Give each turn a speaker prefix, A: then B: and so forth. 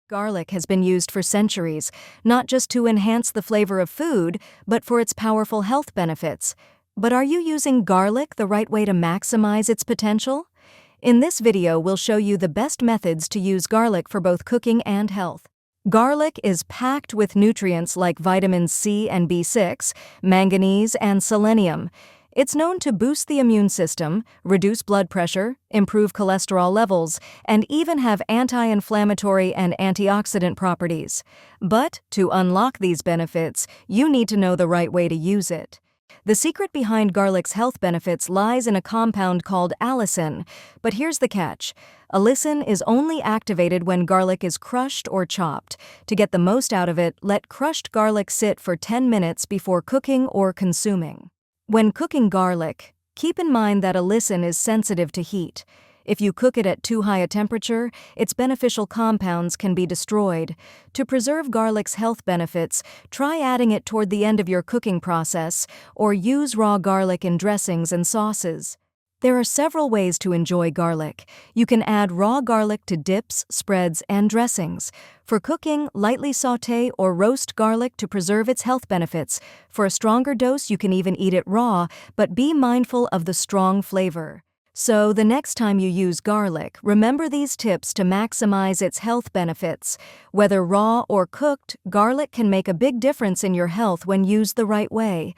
A: Garlic has been used for centuries, not just to enhance the flavor of food, but for its powerful health benefits. But are you using garlic the right way to maximize its potential? In this video, we'll show you the best methods to use garlic for both cooking and health. Garlic is packed with nutrients like vitamins C and B6, manganese, and selenium. It's known to boost the immune system, reduce blood pressure, improve cholesterol levels, and even have anti-inflammatory and antioxidant properties. But to unlock these benefits, you need to know the right way to use it. The secret behind garlic's health benefits lies in a compound called allicin. But here's the catch. Allicin is only activated when garlic is crushed or chopped. To get the most out of it, let crushed garlic sit for 10 minutes before cooking or consuming. When cooking garlic, keep in mind that allicin is sensitive to heat. If you cook it at too high a temperature, its beneficial compounds can be destroyed. To preserve garlic's health benefits, try adding it toward the end of your cooking process, or use raw garlic in dressings and sauces. There are several ways to enjoy garlic. You can add raw garlic to dips, spreads, and dressings. For cooking, lightly sauté or roast garlic to preserve its health benefits. For a stronger dose, you can even eat it raw, but be mindful of the strong flavor. So, the next time you use garlic, remember these tips to maximize its health benefits. Whether raw or cooked, garlic can make a big difference in your health when used the right way.